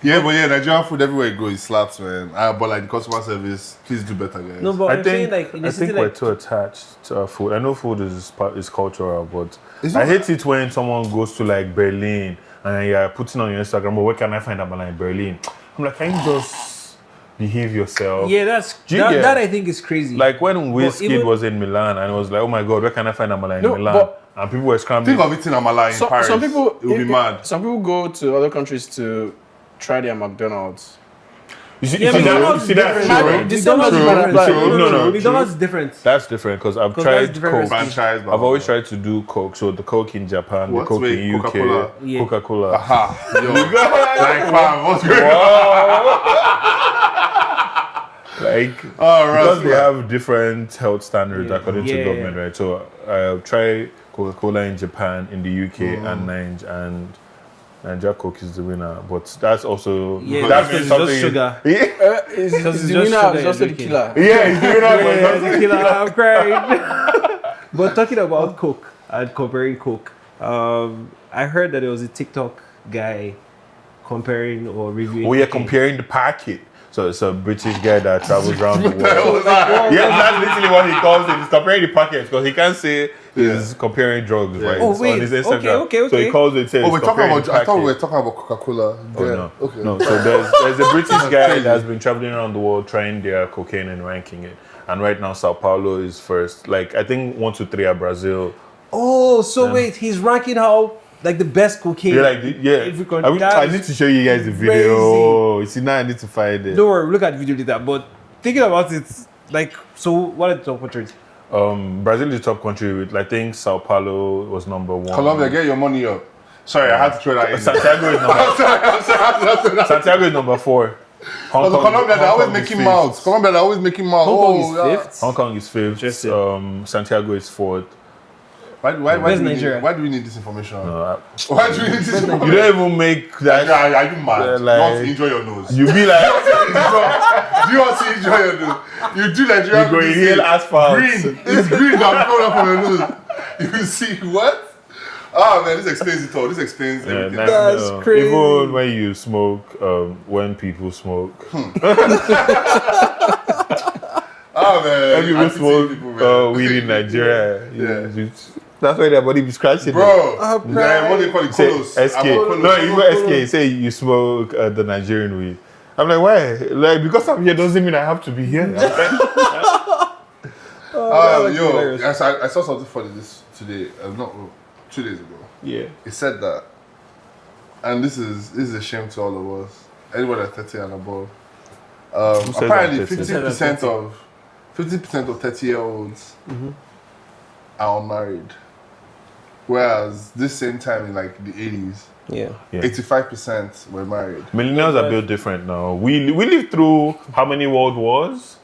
Yeah, but Nigerian food everywhere you go, it slaps, man. But like the customer service, please do better, guys. No, but I'm saying like in a I city think we're like too attached to our food. I know food is cultural, but I hate it when someone goes to like Berlin and you're putting on your Instagram, but where can I find Amala in Berlin? I'm like, can you just behave yourself? yeah, that I think is crazy. Like when Wizkid was in Milan and it was like, oh my God, where can I find Amala in Milan? But and people were scrambling. Think of eating Amala in Paris. Some people it would be mad. Some people go to other countries to try their McDonald's. You see, yeah, you see that? No, McDonald's is different. That's different because I've tried Coke. Franchise, I've always tried to do Coke. So the Coke in Japan, the Coke in UK, Coca-Cola. Yeah. Coca-Cola. Aha. Yo. Like, fam, what's going on? Like, right, because they have different health standards according to Yeah. government, right? So I'll try Coca-Cola in Japan, in the UK, and Nigeria Coke is the winner. But that's also that's because it's just sugar. Is the winner is also the killer. Yeah, it's the winner. Yeah, the killer. I'm crying. But talking about Coke and comparing Coke, I heard that there was a TikTok guy comparing or reviewing. Oh yeah, comparing the packet. So it's a British guy that travels around the world. Yeah, that's literally what he calls it. He's comparing the packets because he can't say he's comparing drugs, right? Oh, wait. On his Instagram. Okay. So he calls it. Says, we're talking about. I thought we packet. were talking about Coca-Cola. Oh, Yeah. no. Okay. No, so there's a British guy that's been traveling around the world trying their cocaine and ranking it. And right now, Sao Paulo is first. Like, I think 1, 2, 3 are Brazil. Oh, so wait, he's ranking how like the best cocaine. You're like, I need to show you guys the video. You see, now I need to find it. Don't worry, look at the video later. But thinking about it, like, so what are the top countries? Brazil is the top country with, I think, Sao Paulo was number 1. Colombia, get your money up. Sorry, I had to throw that in. Santiago is number. Santiago is number 4. Colombia, they're always making mouths. Colombia, they're always making mouths. Hong Kong is fifth. Hong Kong is 5th. Santiago is 4th. Why Nigeria? Why do we need this information? No, Why do we need this information? you don't even make that. Are you mad? like- you want to enjoy your nose. You be like, Do you want to enjoy your nose? You do Nigeria. you go you inhale see asphalt. green. It's green that coming up from your nose. You see what? Ah man, this explains it all. This explains everything. That's crazy. Even when you smoke, when people smoke, Ah man, when people smoke weed in Nigeria, that's why their body be scratching. bro. Man, what do they call it? Say Colos. SK. No, even SK. Say you smoke the Nigerian weed. I'm like, why? Like, because I'm here doesn't mean I have to be here. Yo, I saw something funny today. Not 2 days ago. Yeah. It said that, and this is a shame to all of us. Anyone at 30 and above. said Apparently, that 50% of 30-year-olds are unmarried, whereas this same time in like the 80s, Yeah. 85% were married. Millennials are built different now. We lived through how many world wars?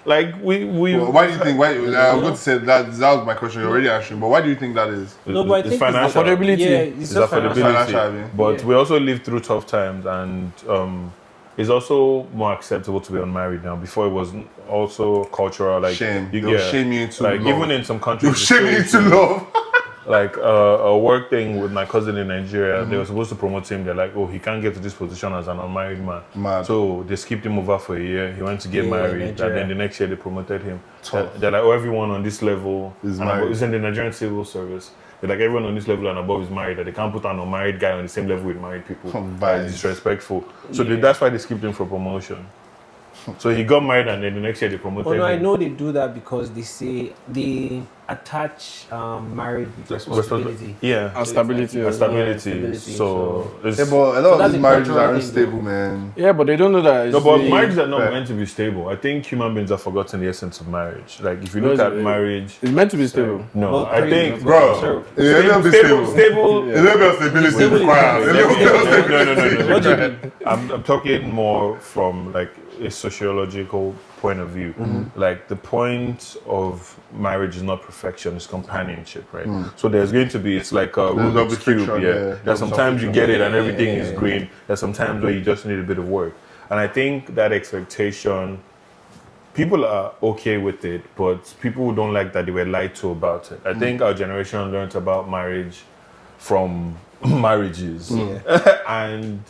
Like Well, why do you think? I'm going to say that was my question. You're already answering, but why do you think that is? No, but I It's think financial. affordability. Yeah, It's it's just affordability. financial. Financial, But we also lived through tough times, and it's also more acceptable to be unmarried now. Before it was also cultural, like Shame. They'll shame you into like love. even in some countries. They'll shame you into love. Like a work thing with my cousin in Nigeria, they were supposed to promote him. They're like, oh, he can't get to this position as an unmarried man. Mad. So they skipped him over for a year. He went to get married, and Nigeria. then the next year they promoted him. Tough. They're like, oh, everyone on this level Is and married. above, is in the Nigerian civil service. They're like, everyone on this level and above is married. That they can't put an unmarried guy on the same level with married people. Vibes. It's disrespectful. So that's why they skipped him for promotion. So he got married, and then the next year they promoted Oh no, I him. know they do that because they say they attach marriage with responsibility. Yeah. And stability. And as well. stability. stability, So it's, Yeah, but a lot So of that's these a marriages cultural are thing, unstable, man. Yeah, but they don't know that. no, It's but the- marriages are not Fair. meant to be stable. I think human beings have forgotten the essence of marriage. Like if you look Because at marriage, It's meant to be stable. no, Well, I think Bro, a little bit stable. stable. A little bit of stability Stability. required. A little bit of stability. No. What do you mean? I'm talking more from like a sociological point of view. Like the point of marriage is not perfection; it's companionship, right? So there's going to be it's like a There's Rubik's some cube. friction, Yeah, yeah. there's There's some sometimes you friction. get it and everything is green. There's sometimes where you just need a bit of work, and I think that expectation. People are okay with it, but people who don't like that they were lied to about it. I think our generation learned about marriage from marriages, and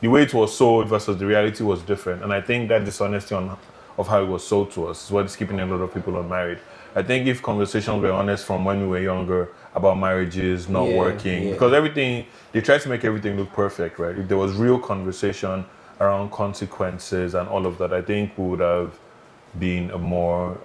the way it was sold versus the reality was different. And I think that dishonesty of how it was sold to us is what's keeping a lot of people unmarried. I think if conversations were honest from when we were younger about marriages not working, because they tried to make everything look perfect, right? If there was real conversation around consequences and all of that, I think we would have been a more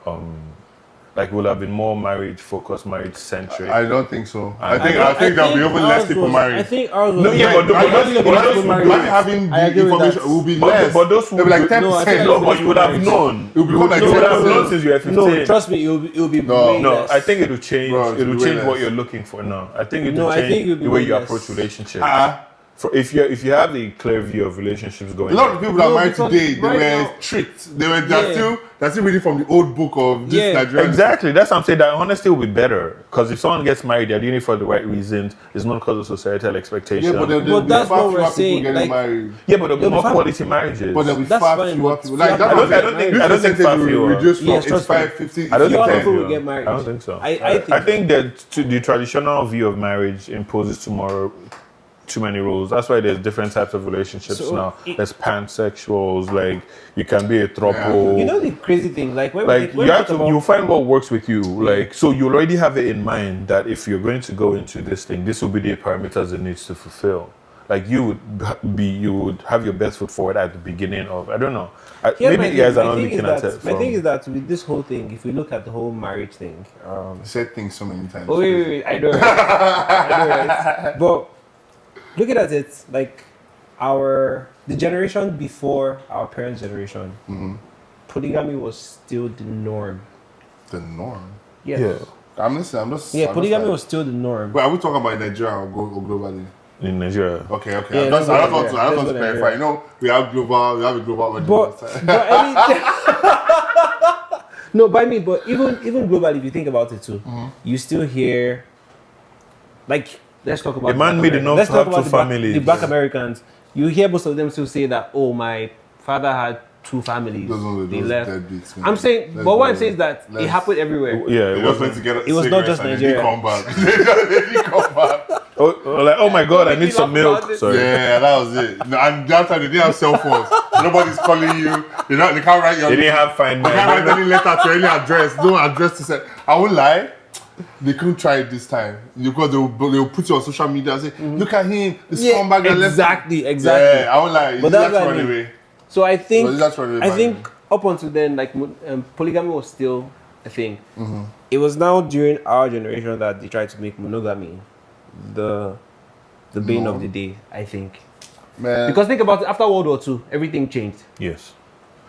would have been more marriage-focused, marriage-centric. I don't think so. I think there'll be even less people married. I think ours was... No, yeah, but those Imagine having I the agree with information that. will be less. But those They'll be like 10%. No, I think No, but you would have known. It will become like You would have 10%. known since you were 15. No, trust me, it'll be way No, less. I think it will change. Bro, It will way change what less. you're looking for. No, I think it No, will I change think it'll be the way way you less. approach relationships. Ah, If you have the clear view of relationships a going, lot of people that are No, married because today, they right were now- tricked. They're Yeah. still reading from the old book of this Yeah. Nigerian. exactly. That's what I'm saying. That honesty will be better because if someone gets married, they're doing it for the right reasons. It's not because of societal expectation. Yeah, but there'll be that's far what we're fewer saying, people getting like- married. Yeah, but there'll be Yeah, more but quality marriages. But there'll be That's far fine, fewer but people. Like fewer that's people- what I'm saying. I don't think- This I don't think percentage far will fewer. reduce from Yes, trust me. 85, 50. I don't think Fewer far people will fewer. get married. I don't think so. I think that the traditional view of marriage imposes too many rules. That's why there's different types of relationships So now. it- There's pansexuals, like you can be a throuple. You know the crazy thing, like when Like we you have talk to, about, you find what works with you. Like so, you already have it in mind that if you're going to go into this thing, this will be the parameters it needs to fulfill. Like you would have your best foot forward at the beginning of. I don't know. Here, Maybe my you guys thing- are my not thing looking is at that- it. My thing From, is that with this whole thing, if we look at the whole marriage thing, I said things so many times. oh wait, I know, right? I know, right? But looking at it, like the generation before our parents' generation, polygamy was still the norm. The norm. Yes. yeah, I'm listening. I'm just. Yeah, I'm polygamy just was still the norm. Wait, are we talking about in Nigeria or globally? in Nigeria. Okay. Yeah, I just let's want go to Nigeria. clarify. You know, we have a global audience. But no, by me, but even globally, if you think about it too, you still hear, like, let's talk about A man the made Black enough Let's to talk have about two the Black- families. The Black Americans, you hear most of them still say that, oh, my father had two families. Those ones are They those left. deadbeats, man. I'm saying, Let's but what go. I'm saying is that it Let's- happened everywhere. Yeah, They it just wasn't. went to get It was not cigarettes just and Nigeria. They didn't come back. They didn't come back. Like, oh my God, I need Making some up milk. about it. Sorry. Yeah, that was it. No, and that time they didn't have cell phones. Nobody's calling you. They can't write your. They didn't have fine They can't write man. any letter to any address. No address to send. I won't lie. They couldn't try it this time because they will put you on social media and say, "Look at him, the scumbag that left." exactly. Yeah, I won't lie. But that's what I mean. So I think, Well, that's what I think up until then, like polygamy was still a thing. It was now during our generation that they tried to make monogamy the bane of the day. I think Man, because think about it. After World War II, everything changed. Yes.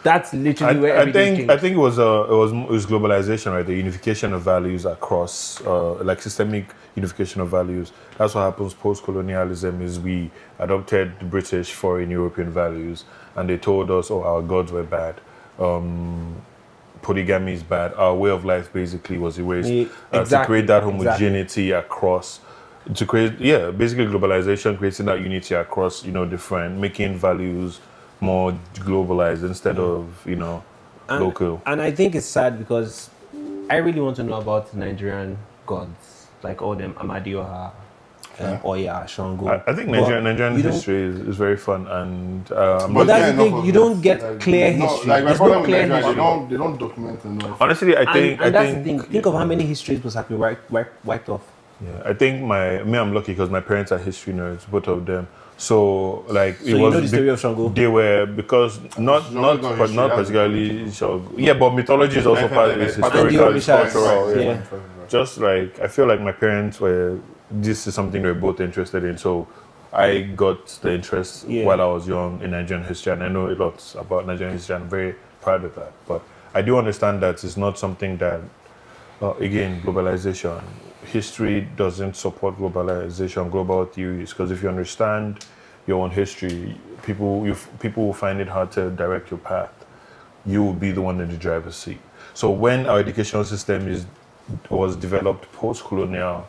That's literally where I everything think changed. it was globalization, right? The unification of values across, like systemic unification of values. That's what happens post-colonialism. Is we adopted the British foreign European values, and they told us, oh, our gods were bad. Polygamy is bad. Our way of life basically was erased to create that homogeneity across. To create, basically globalization, creating that unity across, different, making values more globalized instead of, local. And I think it's sad because I really want to know about Nigerian gods, like all them Amadioha, Oya, Shango. I think But Nigerian you don't- history is very fun, and But that's the thing, you don't get clear history. Like my There's no problem with clear Nigeria, history. they don't document enough. honestly, I think And that's the thing. Think of how many histories was have been wiped off. Yeah, I think I'm lucky because my parents are history nerds, both of them. So like So you know the story of Shango? They were because not history, particularly Shango. Yeah, but mythology is also part of it. It's And the historical, it's Orishas, cultural. yeah. Yeah. Just like I feel like my parents were. This is something they were both interested in. So I got the interest while I was young in Nigerian history, and I know a lot about Nigerian history. And I'm very proud of that. But I do understand that it's not something that, again, globalization. History doesn't support globalization, global theories, because if you understand your own history, people will find it hard to direct your path. You will be the one in the driver's seat. So when our educational system was developed post-colonial,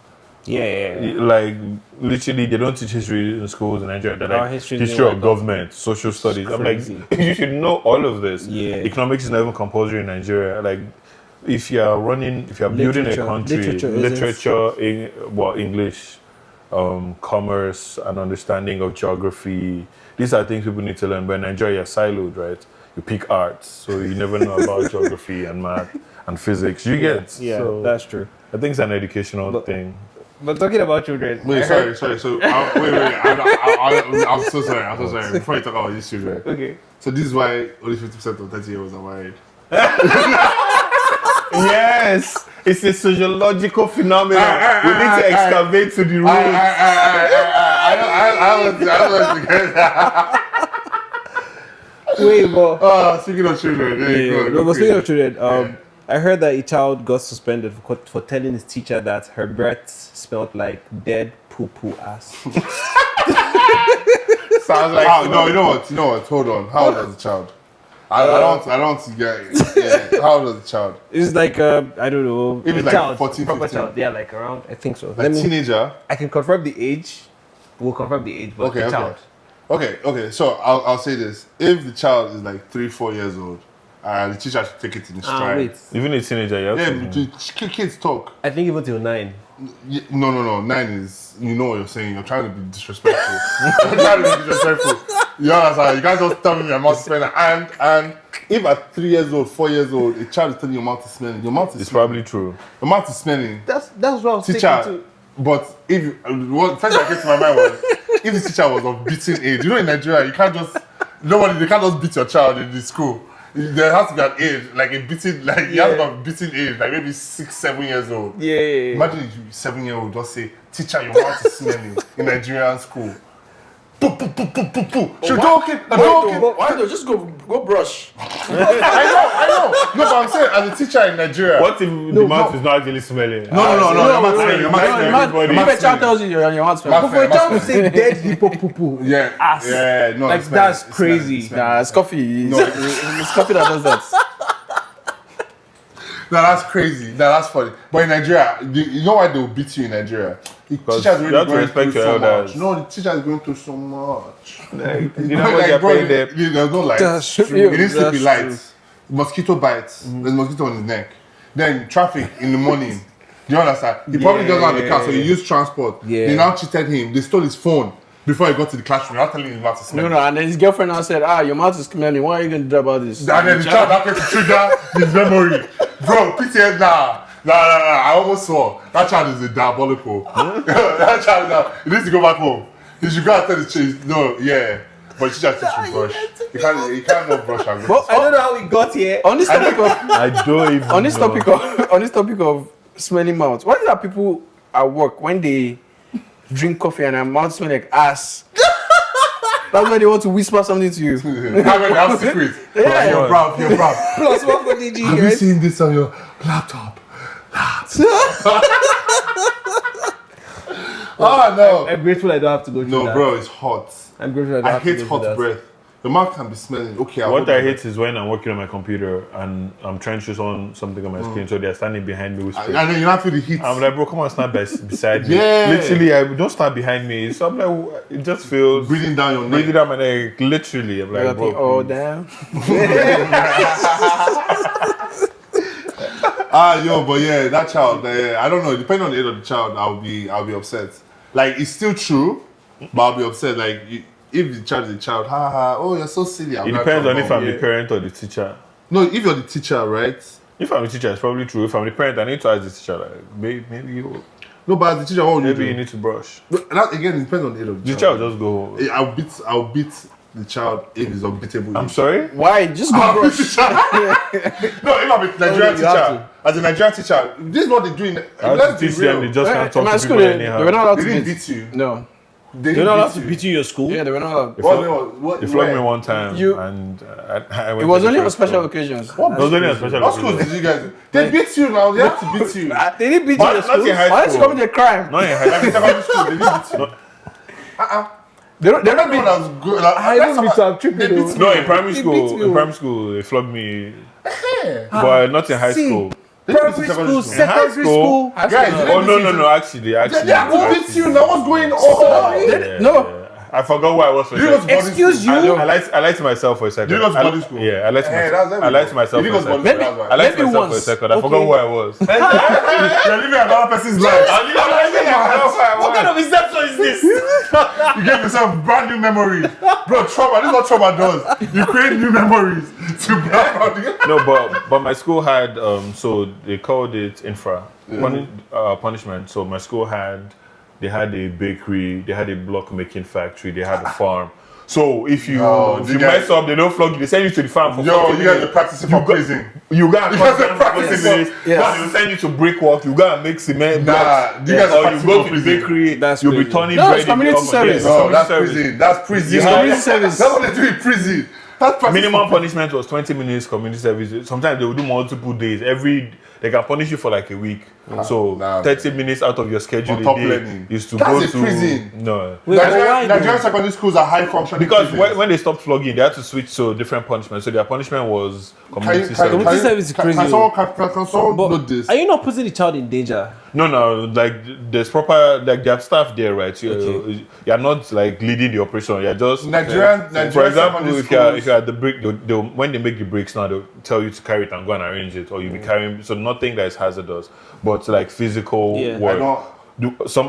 like literally they don't teach history in schools in Nigeria. They're Our like history history is of government, social studies. I'm like, crazy. you should know all of this. Yeah. Economics is not even compulsory in Nigeria. Like, if you're building a Literature. country, Literature isn't. English, commerce, and understanding of geography. These are things people need to learn. But in Nigeria, you're siloed, right? You pick arts, so you never know about geography and math and physics. You get? Yeah, So that's true. I think it's an educational thing. But talking about children, Wait, sorry. So, wait. I'm so sorry. Before you talk about these children. okay. So this is why only 50% of 30-year-olds are married. Yes, it's a sociological phenomenon. We need to excavate to the roots. I don't know if you get that. Wait, but Speaking of children, there you go. but speaking of children, I heard that a child got suspended for telling his teacher that her breath smelled like dead poo ass. Sounds like No, you know what? Hold on. How old was the child? I don't get it. Yeah. How old was the child? It's like I don't know, Maybe a like child, 14, proper 15. child. Yeah, like around. I think so. Like teenager? I can confirm the age. We'll confirm the age, but the child. Okay. So I'll say this: if the child is like 3-4 years old, the teacher should take it in stride. Wait. even a teenager. You have to- Kids talk. I think even till 9. No. 9 is, you know what you're saying. You're trying to be disrespectful. You're trying to be disrespectful. You understand? You can't just tell me your mouth is smelling. And if at 3 years old, 4 years old, a child is telling you your mouth is smelling, your mouth is It's smelling. probably true. Your mouth is smelling. That's what I was thinking Teacher, too. but if what first that came to my mind was if the teacher was of beating age. You know, in Nigeria, you can't just they can't just beat your child in the school. There has to be an age, like a beating, like you have to have a beating age, like maybe 6-7 years old. Yeah. Imagine if you 7-year-old just say, "Teacher, your mouth is smelling" in Nigerian school. Poo. She's joking. Why don't just go brush? I know. No, but I'm saying as a teacher in Nigeria. What if the mouth is not actually smelling? No. I'm not saying. I'm not saying. everybody. If a child tells you your mouth smells. But for a child to say dead hippo poo, Yeah. ass. Yeah. No. Like, it's smelling, that's it's crazy. smelling. Nah, it's coffee. No. It's coffee that does that. No, that's crazy. No, that's funny. But in Nigeria, you know why they will beat you in Nigeria? The teacher's you really have to going respect through your so elders. much. No, the teacher is going through so much. You know what you're paying them. There's no light. That's true. It needs to be That's light. true. Mosquito bites. There's mosquito on his neck. Then traffic in the morning. Do you understand? He probably doesn't have a car, so he used transport. Yeah. They now cheated him. They stole his phone before he got to the classroom. They're not telling him not to smell. No, and then his girlfriend now said, your mouth is smelling. What are you going to do about this? And then the child happened to trigger his memory. Bro, PTS nah. I almost swore. That child is a diabolical. That child, he needs to go back home. He should go and tell the chase. No, yeah. But she just should brush. You can't not brush and go. I don't know how we got here. On this topic of I don't even on this know. topic of smelling mouth, what is that people at work when they drink coffee and their mouth smell like ass? That's when they want to whisper something to you. Have secrets. Yeah. You're proud. Plus one for DG. Have you seen this on your laptop? Oh no. I'm grateful I don't have to go through No, that. bro, it's hot. I'm grateful I don't I have to hate go through hot that. breath. The mouth can be smelling. Okay, What I hate is when I'm working on my computer and I'm trying to show something on my screen, so they're standing behind me whispering. And then you have to feel the heat. I'm like, bro, come on, stand beside me. Yeah. Literally, don't stand behind me. So I'm like, it just feels breathing down your breathing neck. down my neck. Literally, I'm like, I think, bro, oh please. damn. But yeah, that child. I don't know. Depending on the age of the child, I'll be upset. Like it's still true, but I'll be upset. Like if the child is a child, oh you're so silly. It depends on if I'm the parent or the teacher. No, if you're the teacher, right? If I'm the teacher, it's probably true. If I'm the parent, I need to ask the teacher, like, maybe you What would you need to brush. But that again it depends on the age of the The child. child just go. I'll beat the child if it's unbeatable. I'm sorry? Why? Just go I'll beat brush. the child. No, if I'm a Nigerian you have teacher, as a Nigerian teacher, this is what they do in. I have Let's to be teach them, real. they just can't In talk my to school, people they were anyhow. not allowed They to didn't beat. beat you. No. They You're not allowed didn't to beat beat you in your school? Yeah, they were not allowed. What? They flogged me where? one time, You- and I went It was to the only on first special floor. occasions. It was only on special What schools occasions. did you guys? They beat you now. They have to beat you. They didn't beat you in But your not school? in high Why did you school. commit a crime? Not in high Like in school. secondary school, they didn't beat you. They don't They're not beat. one that was good. Like, I don't beat you, I'm tripping They beat though. me. No, in primary They school. beat me. In primary school, they flogged me, Yeah. but not in high See. school. They beat Primary you in school, secondary high secondary school. school. Guys, High they school, Oh beat no, you. no, no! Actually, They have to beat you now. What's going on? Yeah, No. yeah. I forgot where I was for a You didn't second. go to boarding Excuse school. you? I lied to myself for a second. You didn't go to boarding school. Yeah, I lied to Hey, myself. that's I lied to everything. myself You for a didn't go to second. boarding school, that's I why. lied to Maybe myself for a once. second. I forgot Okay. where I was. You're living another person's life. What kind of inception is this? You gave yourself brand new memories. Bro, trauma. This is what trauma does. You create new memories to brand. No, but my school had so they called it infra punishment. So my school they had a bakery, they had a block making factory, they had a farm. So if you mess up, they don't flog you. They send you to the farm for 40 you guys minutes. are practicing for prison. You got to practice minutes. Yes. But they will send you to brickwork. You got to make cement blocks. You guys are Or you practicing go to the for prison. bakery. That's You'll be crazy. turning No, bread. it's community in the oven. service. Yes, No, community that's service. prison. That's prison. Yeah. Community service. That's what they do in prison. That's practice Minimum for- punishment was 20 minutes community service. Sometimes they will do multiple days. They can punish you for like a week. So 30 minutes out of your schedule On top a day learning. is to That's go a to prison. No. Wait, but why Nigerian though? secondary schools are high functioning. Because prisons. when they stopped flogging, they had to switch to different punishments. So their punishment was community service. Community service is crazy. Can someone But note this? are you not putting the child in danger? No, like there's proper, like they have staff there, right? You're not like leading the operation. You're just Nigerian For example, secondary if you're schools- at the brick, when they make the bricks now, they'll tell you to carry it and go and arrange it, or you'll be carrying. So nothing that is hazardous, but like physical Yeah. work.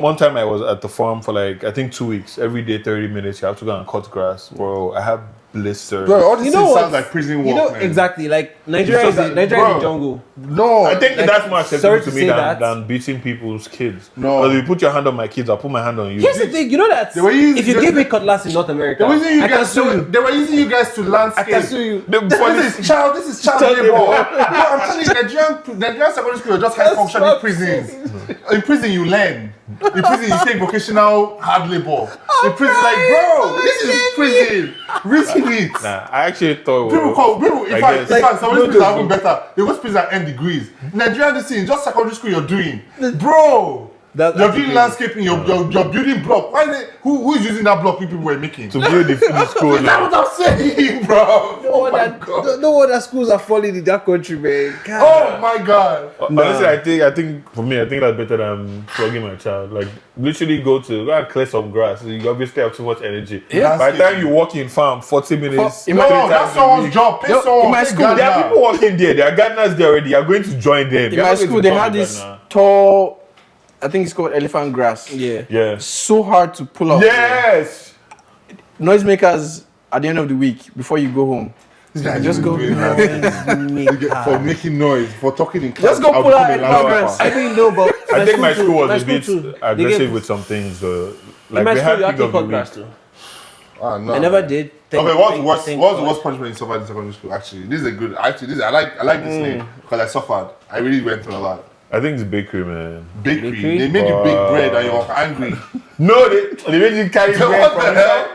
One time I was at the farm for like I think 2 weeks. Every day, 30 minutes. You have to go and cut grass, bro. I have blisters. Bro, all these You know things what? sound like prison work, You know man. exactly. Like Nigeria is Bro. the jungle. No, I think that's more sorry acceptable to to say me that. than beating people's kids. No. Because if you put your hand on my kids, I'll put my hand on you. Here's the thing. You know that were using- if you give me cutlass in North America, they were using you I can guys sue to. you. They were using you guys to landscape. I can sue you. This is child labor. No, I'm telling you, Nigerian secondary school are just high functioning prisons. In prison, you learn. In prison, you take vocational hard labor. In prison, like, bro, this is prison. Risking it. Nah, I actually thought. People, in I fact, guess. some of these schools are even better. They go to prison and earn degrees. Nigerian, this thing, just secondary school you're doing. Bro, you're doing landscaping, you're building block. Who is using that block people were making? To build the school That's now. what I'm saying, bro. Oh my god. No wonder schools are falling in that country, man. God. Oh my god. Honestly, I think for me, I think that's better than flogging my child. Like literally go and clear some grass. You obviously have too much energy. Yeah. By the time you walk in farm, 40 minutes. In No, my- three times that's a someone's week. job. Pay No, someone. in my Pay school, There Ghana. are people working there. There are gardeners there already. You are going to join them. In my school, they had this tall, I think it's called elephant grass. Yeah. Yeah. So hard to pull off. Yes. Noisemakers at the end of the week before you go home. This guy Just go. for making noise, for talking in class. Just go I'll pull out become a elephant loudspeaker. grass. I think no, but I think my school was a bit too. aggressive with some things. Though. Like In my we school, had you pig actually of the cut grass week. too. Ah, no. I never did. Okay, what's the worst punishment you suffered in secondary school? Actually, this is a good. Actually, I like this name because I suffered. I really went through a lot. I think it's bakery, man. Bakery. Bakery? They made you bake bread and you're angry. No, they made you carry bread What from the inside.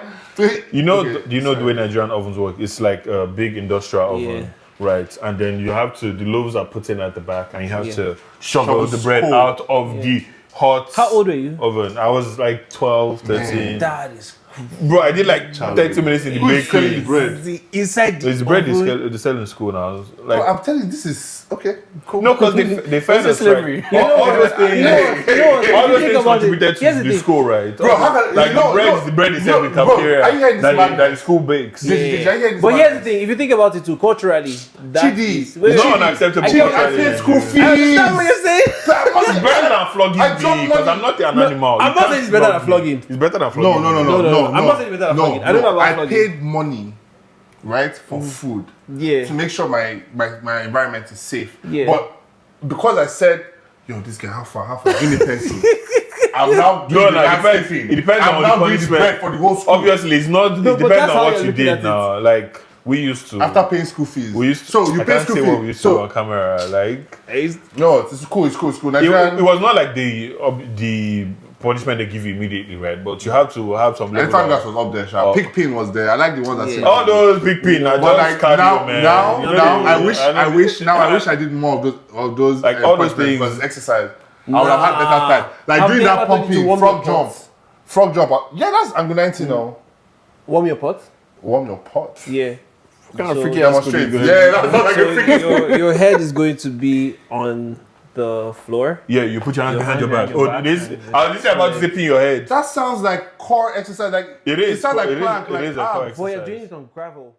hell? You know, Okay, do you know the way Nigerian ovens work? It's like a big industrial oven, Yeah. right? And then you have to, the loaves are put in at the back, and you have Yeah. to shovel Shovel the bread cold. out of the hot How old were you? oven. I was like 12, 13. That is Bro, I did like 30 minutes in the Who is selling bakery. bread? the inside the His bread is oven. they sell in school now. Bro, Like, I'm telling you, this is okay. Cool. no, because they fed This is us, slavery. right? All those things, You know what, all if you those think things about it, contributed here's to the the thing. school, right? Bro, how can Like the bread is served in cafeteria are you hearing this that man? the school bakes. Did you hear this But man? here's the thing: if you think about it too, culturally, that Chidi. is- wait, It's wait, not unacceptable. Chidi, I culturally. paid school fees. I understand what you're saying. It's better than flogging I dropped me because money. I'm not an animal. I'm You not can't saying it's better flog than me. flogging. It's better than No, flogging. no. I'm not saying it's better than flogging. I don't know about I flogging. paid money, right, for food Yeah. to make sure my environment is safe. Yeah. But because I said, yo, this guy, how far? Give me pencil. I'm now No, doing the it depends. landscaping. It depends I'm on now the doing the punishment. bread for the whole school. Obviously, it's not. No, It but depends that's on how what you're you looking at did it. now. Like we used to. After paying school fees. we used to. So you I pay can't school say fees. what we used to So on camera. Like no, it's cool. it Nigerian. was not like the punishment they give you immediately, right? But you have to have some level. Elephant of- grass was up there. Sha. Oh. Pig pin was there. I like the ones that Yeah. say. All those big pin. I But just like cardio, man. now, You know I the- wish I did more of those Like all those punishments things. versus exercise. I would have had better time. Like Have doing they that ever told you to pumping, warm frog your jump, pots? frog jump. Yeah, that's I'm 19 now. Warm your pot. Warm your pot. Yeah. What kind of So freaky ass school Demonstrate. you go? Yeah, that's not like So a freaking. your head is going to be on the floor. Yeah, you put your hand Your behind hand your back. behind your Oh, back this. and I was just about Yeah. zipping your head. That sounds like core exercise. Like It is. It sounds like It is- plank. it like is a core abs. But you're exercise. doing it on gravel.